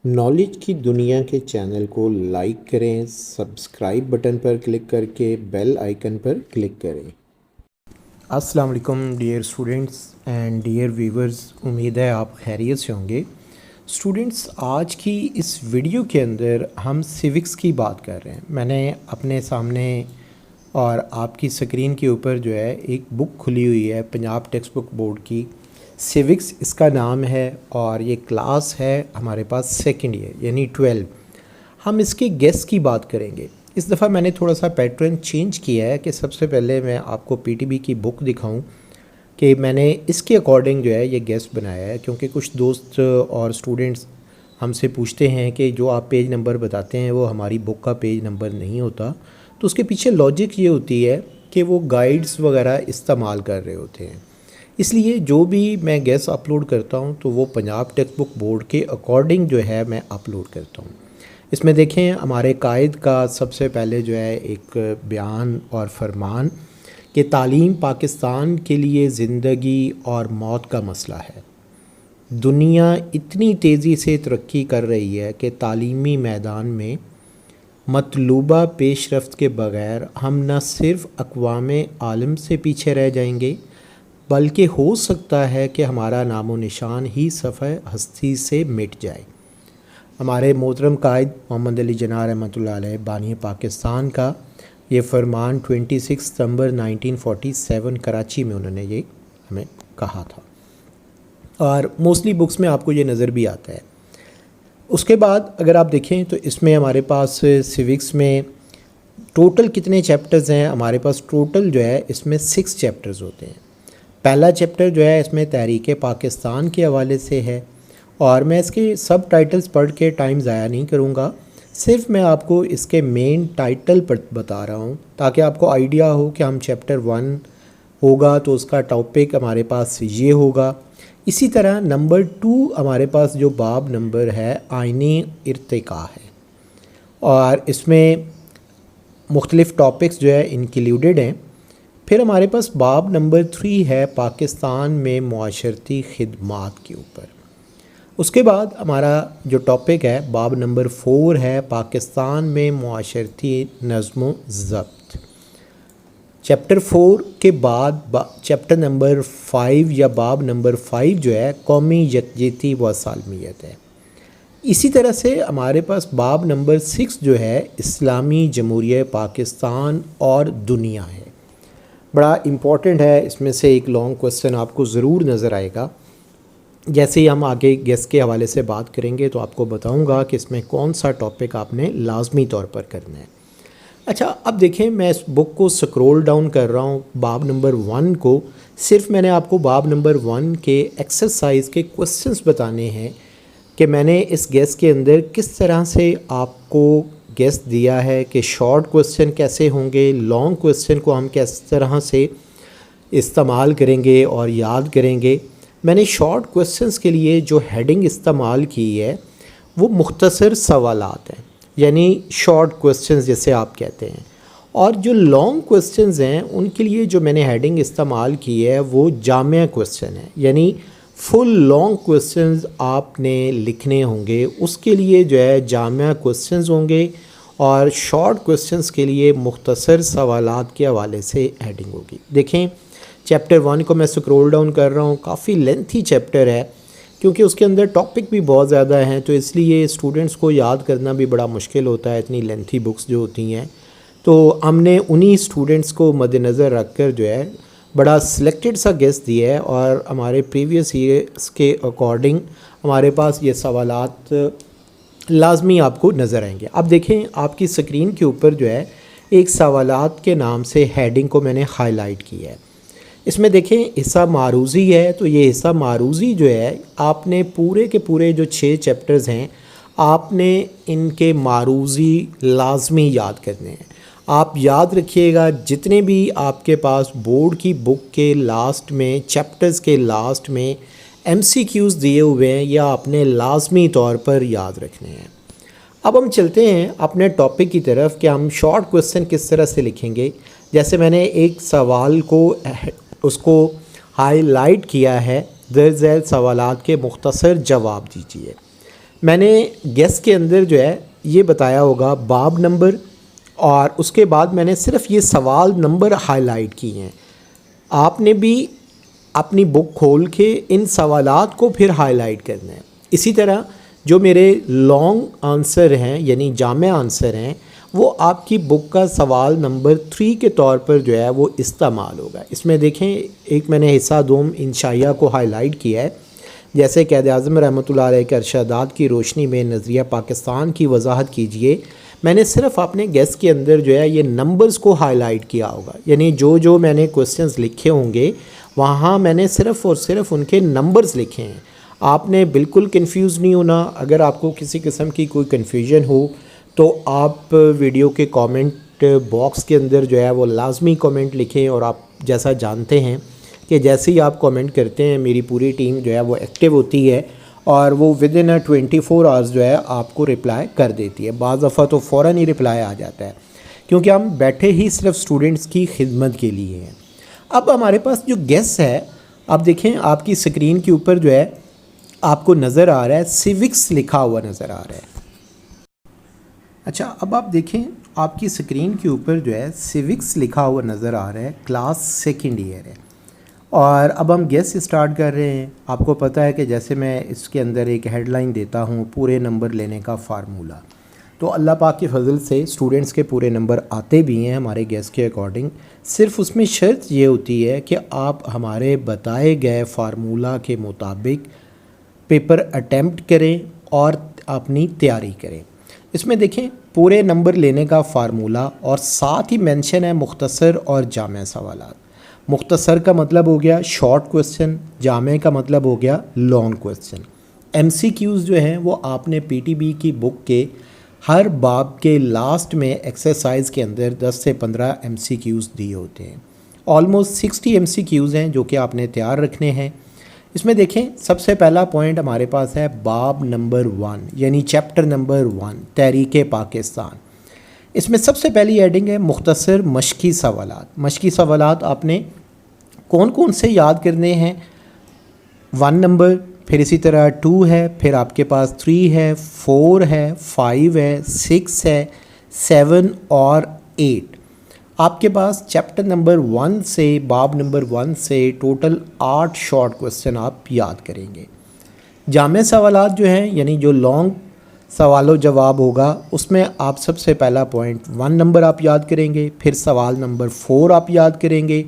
Knowledge کی دنیا کے چینل کو لائک کریں، سبسکرائب بٹن پر کلک کر کے بیل آئیکن پر کلک کریں۔ السلام علیکم dear students and dear viewers, امید ہے آپ خیریت سے ہوں گے۔ اسٹوڈنٹس، آج کی اس ویڈیو کے اندر ہم سیوکس کی بات کر رہے ہیں۔ میں نے اپنے سامنے اور آپ کی اسکرین کے اوپر جو ہے ایک بک کھلی ہوئی ہے پنجاب ٹیکسٹ بک بورڈ کی، سیوکس اس کا نام ہے، اور یہ کلاس ہے ہمارے پاس سیکنڈ ایئر یعنی 12۔ ہم اس کے گیس کی بات کریں گے۔ اس دفعہ میں نے تھوڑا سا پیٹرن چینج کیا ہے کہ سب سے پہلے میں آپ کو پی ٹی بی کی بک دکھاؤں کہ میں نے اس کے اکارڈنگ جو ہے یہ گیس بنایا ہے، کیونکہ کچھ دوست اور اسٹوڈنٹس ہم سے پوچھتے ہیں کہ جو آپ پیج نمبر بتاتے ہیں وہ ہماری بک کا پیج نمبر نہیں ہوتا، تو اس کے پیچھے لاجک یہ ہوتی ہے کہ وہ گائیڈز وغیرہ استعمال کر رہے ہوتے ہیں۔ اس لیے جو بھی میں گیس اپلوڈ کرتا ہوں تو وہ پنجاب ٹیکسٹ بک بورڈ کے اکارڈنگ جو ہے میں اپلوڈ کرتا ہوں۔ اس میں دیکھیں ہمارے قائد کا سب سے پہلے جو ہے ایک بیان اور فرمان کہ تعلیم پاکستان کے لیے زندگی اور موت کا مسئلہ ہے۔ دنیا اتنی تیزی سے ترقی کر رہی ہے کہ تعلیمی میدان میں مطلوبہ پیش رفت کے بغیر ہم نہ صرف اقوام عالم سے پیچھے رہ جائیں گے، بلکہ ہو سکتا ہے کہ ہمارا نام و نشان ہی صفحہ ہستی سے مٹ جائے۔ ہمارے محترم قائد محمد علی جناح رحمۃ اللہ علیہ بانی پاکستان کا یہ فرمان 26 ستمبر 1947 کراچی میں انہوں نے یہ ہمیں کہا تھا، اور موسٹلی بکس میں آپ کو یہ نظر بھی آتا ہے۔ اس کے بعد اگر آپ دیکھیں تو اس میں ہمارے پاس سیوکس میں ٹوٹل کتنے چیپٹرز ہیں؟ ہمارے پاس ٹوٹل جو ہے اس میں 6 چیپٹرز ہوتے ہیں۔ پہلا چیپٹر جو ہے اس میں تحریک پاکستان کے حوالے سے ہے، اور میں اس کے سب ٹائٹلز پڑھ کے ٹائم ضائع نہیں کروں گا، صرف میں آپ کو اس کے مین ٹائٹل پر بتا رہا ہوں تاکہ آپ کو آئیڈیا ہو کہ ہم چیپٹر 1 ہوگا تو اس کا ٹاپک ہمارے پاس یہ ہوگا۔ اسی طرح نمبر 2 ہمارے پاس جو باب نمبر ہے آئینی ارتقاء ہے، اور اس میں مختلف ٹاپکس جو ہے انکلیوڈڈ ہیں۔ پھر ہمارے پاس باب نمبر 3 ہے پاکستان میں معاشرتی خدمات کے اوپر۔ اس کے بعد ہمارا جو ٹاپک ہے باب نمبر 4 ہے پاکستان میں معاشرتی نظم و ضبط۔ چیپٹر 4 کے بعد چیپٹر نمبر 5 یا باب نمبر 5 جو ہے قومی یکجہتی و سالمیت ہے۔ اسی طرح سے ہمارے پاس باب نمبر 6 جو ہے اسلامی جمہوریہ پاکستان اور دنیا ہے۔ بڑا امپورٹنٹ ہے، اس میں سے ایک لانگ کوسچن آپ کو ضرور نظر آئے گا۔ جیسے ہی ہم آگے گیس کے حوالے سے بات کریں گے تو آپ کو بتاؤں گا کہ اس میں کون سا ٹاپک آپ نے لازمی طور پر کرنا ہے۔ اچھا، اب دیکھیں میں اس بک کو سکرول ڈاؤن کر رہا ہوں باب نمبر 1 کو، صرف میں نے آپ کو باب نمبر 1 کے ایکسرسائز کے کوسچنز بتانے ہیں کہ میں نے اس گیس کے اندر کس طرح سے آپ کو گیس دیا ہے کہ شارٹ کوسچن کیسے ہوں گے، لانگ کوسچن کو ہم کس طرح سے استعمال کریں گے اور یاد کریں گے۔ میں نے شارٹ کوسچنز کے لیے جو ہیڈنگ استعمال کی ہے وہ مختصر سوالات ہیں، یعنی شارٹ کوسچنز جیسے آپ کہتے ہیں، اور جو لانگ کوسچنز ہیں ان کے لیے جو میں نے ہیڈنگ استعمال کی ہے وہ جامع کوسچن ہے، یعنی فل لانگ کوسچنز آپ نے لکھنے ہوں گے، اس کے لیے جو ہے جامع کوسچنز ہوں گے، اور شارٹ کوسچنز کے لیے مختصر سوالات کے حوالے سے ہیڈنگ ہوگی۔ دیکھیں چیپٹر 1 کو میں سکرول ڈاؤن کر رہا ہوں، کافی لینتھی چیپٹر ہے کیونکہ اس کے اندر ٹاپک بھی بہت زیادہ ہیں، تو اس لیے اسٹوڈنٹس کو یاد کرنا بھی بڑا مشکل ہوتا ہے اتنی لینتھی بکس جو ہوتی ہیں۔ تو ہم نے انہی اسٹوڈنٹس کو مد نظر رکھ کر جو ہے بڑا سلیکٹڈ سا گیس دیا ہے، اور ہمارے پریویس ایئرس کے اکارڈنگ ہمارے پاس یہ سوالات لازمی آپ کو نظر آئیں گے۔ اب دیکھیں آپ کی سکرین کے اوپر جو ہے ایک سوالات کے نام سے ہیڈنگ کو میں نے ہائی لائٹ کیا ہے۔ اس میں دیکھیں حصہ معروضی ہے، تو یہ حصہ معروضی جو ہے آپ نے پورے کے پورے جو 6 چیپٹرز ہیں آپ نے ان کے معروضی لازمی یاد کرنے ہیں۔ آپ یاد رکھیے گا جتنے بھی آپ کے پاس بورڈ کی بک کے لاسٹ میں چیپٹرز کے لاسٹ میں ایم سی کیوز دیے ہوئے ہیں، یا آپ نے لازمی طور پر یاد رکھنے ہیں۔ اب ہم چلتے ہیں اپنے ٹاپک کی طرف کہ ہم شارٹ کوسچن کس طرح سے لکھیں گے۔ جیسے میں نے ایک سوال کو اس کو ہائی لائٹ کیا ہے، درج ذیل سوالات کے مختصر جواب دیجیے۔ میں نے گیس کے اندر جو ہے یہ بتایا ہوگا باب نمبر، اور اس کے بعد میں نے صرف یہ سوال نمبر ہائی لائٹ کیے ہیں. آپ نے بھی اپنی بک کھول کے ان سوالات کو پھر ہائی لائٹ کرنا ہے. اسی طرح جو میرے لانگ آنسر ہیں یعنی جامع آنسر ہیں وہ آپ کی بک کا سوال نمبر 3 کے طور پر جو ہے وہ استعمال ہوگا. اس میں دیکھیں ایک میں نے حصہ دوم انشائیہ کو ہائی لائٹ کیا ہے، جیسے قائد اعظم رحمۃ اللہ علیہ کے ارشادات کی روشنی میں نظریہ پاکستان کی وضاحت کیجیے. میں نے صرف اپنے گیس کے اندر جو ہے یہ نمبرز کو ہائی لائٹ کیا ہوگا، یعنی جو میں نے کوسچنز لکھے ہوں گے وہاں میں نے صرف اور صرف ان کے نمبرز لکھے ہیں. آپ نے بالکل کنفیوز نہیں ہونا. اگر آپ کو کسی قسم کی کوئی کنفیوژن ہو تو آپ ویڈیو کے کامنٹ باکس کے اندر جو ہے وہ لازمی کامنٹ لکھیں، اور آپ جیسا جانتے ہیں کہ جیسے ہی آپ کامنٹ کرتے ہیں میری پوری ٹیم جو ہے وہ ایکٹیو ہوتی ہے اور وہ ود ان 24 آورز جو ہے آپ کو رپلائی کر دیتی ہے. بعض دفعہ تو فوراً ہی رپلائی آ جاتا ہے، کیونکہ ہم بیٹھے ہی صرف اسٹوڈنٹس کی خدمت کے لیے ہیں. اب ہمارے پاس جو گیس ہے، آپ دیکھیں آپ کی اسکرین کے اوپر جو ہے آپ کو نظر آ رہا ہے سیوکس لکھا ہوا نظر آ رہا ہے. اچھا اب آپ دیکھیں آپ کی اسکرین کے اوپر جو ہے سیوکس لکھا ہوا نظر آ رہا ہے، کلاس سیکنڈ ایئر ہے. اور اب ہم گیس اسٹارٹ کر رہے ہیں. آپ کو پتہ ہے کہ جیسے میں اس کے اندر ایک ہیڈ لائن دیتا ہوں پورے نمبر لینے کا فارمولہ، تو اللہ پاک کے فضل سے اسٹوڈنٹس کے پورے نمبر آتے بھی ہیں ہمارے گیس کے اکارڈنگ. صرف اس میں شرط یہ ہوتی ہے کہ آپ ہمارے بتائے گئے فارمولہ کے مطابق پیپر اٹیمپٹ کریں اور اپنی تیاری کریں. اس میں دیکھیں پورے نمبر لینے کا فارمولہ اور ساتھ ہی مینشن ہے مختصر اور جامع سوالات. مختصر کا مطلب ہو گیا شارٹ کوسچن، جامع کا مطلب ہو گیا long question. M C Qs جو ہیں وہ آپ نے پی ٹی بی کی بک کے ہر باب کے لاسٹ میں ایکسرسائز کے اندر 10 سے 15 ایم سی کیوز دیے ہوتے ہیں. آلموسٹ 60 ایم سی کیوز ہیں جو کہ آپ نے تیار رکھنے ہیں. اس میں دیکھیں سب سے پہلا پوائنٹ ہمارے پاس ہے باب نمبر 1 یعنی چیپٹر نمبر 1 تحریک پاکستان. اس میں سب سے پہلی ایڈنگ ہے مختصر مشقی سوالات. مشقی سوالات آپ نے کون کون سے یاد کرنے ہیں؟ 1 نمبر، پھر اسی طرح 2 ہے، پھر آپ کے پاس 3 ہے، 4 ہے، 5 ہے، 6 ہے، 7 اور 8. آپ کے پاس چیپٹر نمبر 1 سے باب نمبر 1 سے ٹوٹل 8 شارٹ کوسچن آپ یاد کریں گے. جامع سوالات جو ہیں یعنی جو لانگ سوال و جواب ہوگا اس میں آپ سب سے پہلا پوائنٹ 1 نمبر آپ یاد کریں گے، پھر سوال نمبر 4 آپ یاد کریں گے،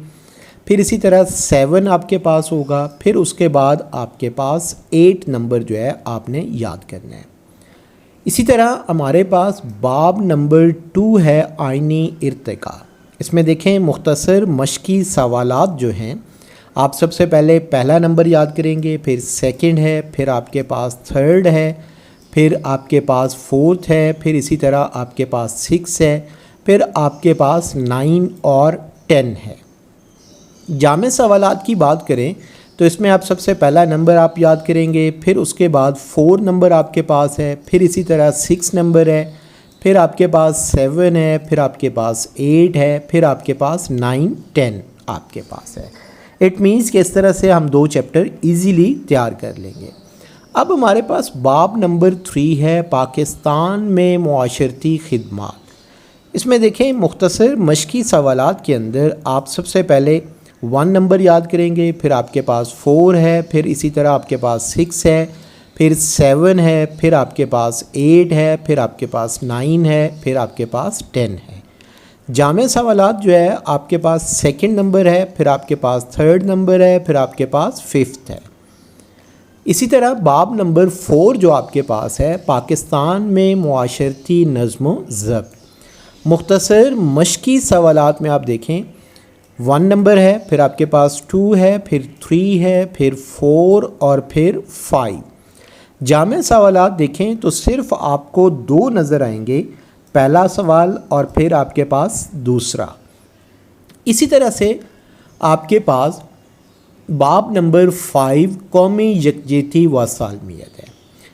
پھر اسی طرح 7 آپ کے پاس ہوگا، پھر اس کے بعد آپ کے پاس 8 نمبر جو ہے آپ نے یاد کرنا ہے. اسی طرح ہمارے پاس باب نمبر 2 ہے آئینی ارتقاء. اس میں دیکھیں مختصر مشقی سوالات جو ہیں آپ سب سے پہلے پہلا نمبر یاد کریں گے، پھر سیکنڈ ہے، پھر آپ کے پاس تھرڈ ہے، پھر آپ کے پاس فورتھ ہے، پھر اسی طرح آپ کے پاس 6 ہے، پھر آپ کے پاس 9 اور 10 ہے. جامع سوالات کی بات کریں تو اس میں آپ سب سے پہلا نمبر آپ یاد کریں گے، پھر اس کے بعد 4 نمبر آپ کے پاس ہے، پھر اسی طرح 6 نمبر ہے، پھر آپ کے پاس 7 ہے، پھر آپ کے پاس 8 ہے، پھر آپ کے پاس 9 10 آپ کے پاس ہے. اٹ مینس کہ اس طرح سے ہم 2 چیپٹر ایزیلی تیار کر لیں گے. اب ہمارے پاس باب نمبر 3 ہے پاکستان میں معاشرتی خدمات. اس میں دیکھیں مختصر مشقی سوالات کے اندر آپ سب سے پہلے 1 نمبر یاد کریں گے، پھر آپ کے پاس 4 ہے، پھر اسی طرح آپ کے پاس 6 ہے، پھر 7 ہے، پھر آپ کے پاس 8 ہے، پھر آپ کے پاس 9 ہے، پھر آپ کے پاس 10 ہے. جامع سوالات جو ہے آپ کے پاس سیکنڈ نمبر ہے، پھر آپ کے پاس تھرڈ نمبر ہے، پھر آپ کے پاس 5th ہے. اسی طرح باب نمبر 4 جو آپ کے پاس ہے پاکستان میں معاشرتی نظم و ضبط. مختصر مشقی سوالات میں آپ دیکھیں 1 نمبر ہے، پھر آپ کے پاس 2 ہے، پھر 3 ہے، پھر 4 اور پھر 5. جامع سوالات دیکھیں تو صرف آپ کو 2 نظر آئیں گے، پہلا سوال اور پھر آپ کے پاس دوسرا. اسی طرح سے آپ کے پاس باب نمبر 5 قومی یکجہتی و سالمیت ہے.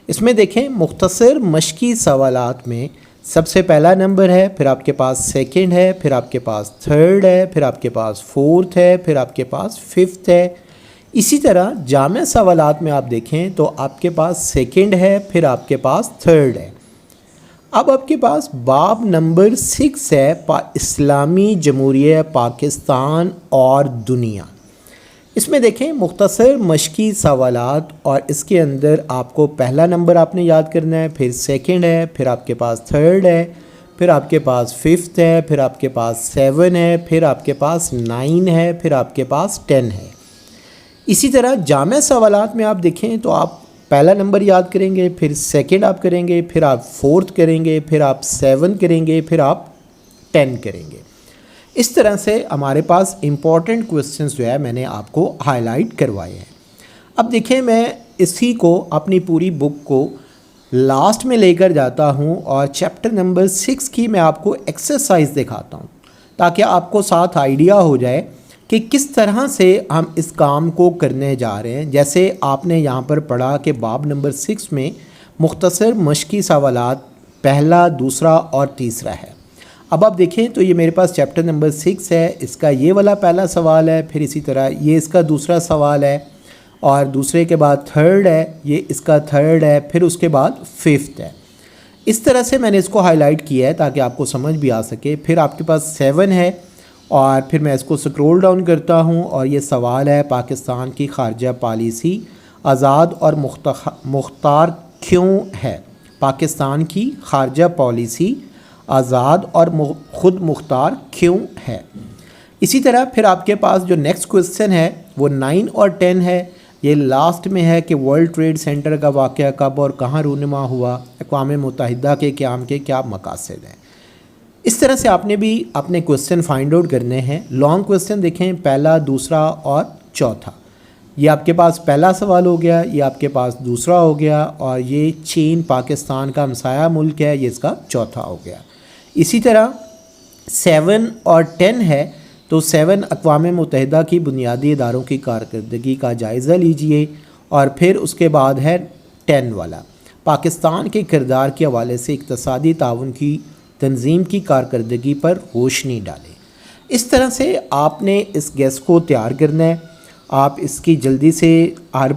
اس میں دیکھیں مختصر مشقی سوالات میں سب سے پہلا نمبر ہے، پھر آپ کے پاس سیکنڈ ہے، پھر آپ کے پاس تھرڈ ہے، پھر آپ کے پاس 4th ہے، پھر آپ کے پاس 5th ہے. اسی طرح جامع سوالات میں آپ دیکھیں تو آپ کے پاس سیکنڈ ہے، پھر آپ کے پاس تھرڈ ہے۔ اب آپ کے پاس باب نمبر 6 ہے اسلامی جمہوریہ پاکستان اور دنیا۔ اس میں دیکھیں مختصر مشقی سوالات، اور اس کے اندر آپ کو پہلا نمبر آپ نے یاد کرنا ہے، پھر سیکنڈ ہے، پھر آپ کے پاس تھرڈ ہے، پھر آپ کے پاس ففتھ ہے، پھر آپ کے پاس 7 ہے، پھر آپ کے پاس 9 ہے، پھر آپ کے پاس 10 ہے۔ اسی طرح جامع سوالات میں آپ دیکھیں تو آپ پہلا نمبر یاد کریں گے، پھر سیکنڈ آپ کریں گے، پھر آپ فورتھ کریں گے، پھر آپ 7 کریں گے، پھر آپ 10 کریں گے۔ اس طرح سے ہمارے پاس امپورٹنٹ کویسچنز جو ہے میں نے آپ کو ہائی لائٹ کروائے ہیں۔ اب دیکھیں میں اسی کو اپنی پوری بک کو لاسٹ میں لے کر جاتا ہوں اور چیپٹر نمبر 6 کی میں آپ کو ایکسرسائز دکھاتا ہوں تاکہ آپ کو ساتھ آئیڈیا ہو جائے کہ کس طرح سے ہم اس کام کو کرنے جا رہے ہیں۔ جیسے آپ نے یہاں پر پڑھا کہ باب نمبر 6 میں مختصر مشقی سوالات پہلا، دوسرا اور تیسرا ہے۔ اب آپ دیکھیں تو یہ میرے پاس چیپٹر نمبر 6 ہے، اس کا یہ والا پہلا سوال ہے، پھر اسی طرح یہ اس کا دوسرا سوال ہے، اور دوسرے کے بعد تھرڈ ہے، یہ اس کا تھرڈ ہے، پھر اس کے بعد ففتھ ہے۔ اس طرح سے میں نے اس کو ہائی لائٹ کیا ہے تاکہ آپ کو سمجھ بھی آ سکے۔ پھر آپ کے پاس 7 ہے، اور پھر میں اس کو سکرول ڈاؤن کرتا ہوں اور یہ سوال ہے پاکستان کی خارجہ پالیسی آزاد اور مختار کیوں ہے؟ پاکستان کی خارجہ پالیسی آزاد اور خود مختار کیوں ہے؟ اسی طرح پھر آپ کے پاس جو نیکسٹ کویسچن ہے وہ 9 اور 10 ہے۔ یہ لاسٹ میں ہے کہ ورلڈ ٹریڈ سینٹر کا واقعہ کب اور کہاں رونما ہوا؟ اقوام متحدہ کے قیام کے کیا مقاصد ہیں؟ اس طرح سے آپ نے بھی اپنے کویسچن فائنڈ آؤٹ کرنے ہیں۔ لانگ کویسچن دیکھیں، پہلا، دوسرا اور چوتھا۔ یہ آپ کے پاس پہلا سوال ہو گیا، یہ آپ کے پاس دوسرا ہو گیا، اور یہ چین پاکستان کا ہمسایہ ملک ہے، یہ اس کا چوتھا ہو گیا۔ اسی طرح 7 اور 10 ہے، تو 7 اقوام متحدہ کی بنیادی اداروں کی کارکردگی کا جائزہ لیجئے، اور پھر اس کے بعد ہے 10 والا، پاکستان کے کردار کے حوالے سے اقتصادی تعاون کی تنظیم کی کارکردگی پر روشنی ڈالیں۔ اس طرح سے آپ نے اس گیس کو تیار کرنا ہے۔ آپ اس کی جلدی سے ہر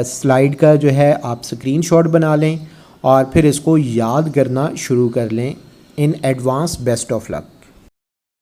سلائیڈ کا جو ہے آپ سکرین شاٹ بنا لیں اور پھر اس کو یاد کرنا شروع کر لیں۔ In advance best of look.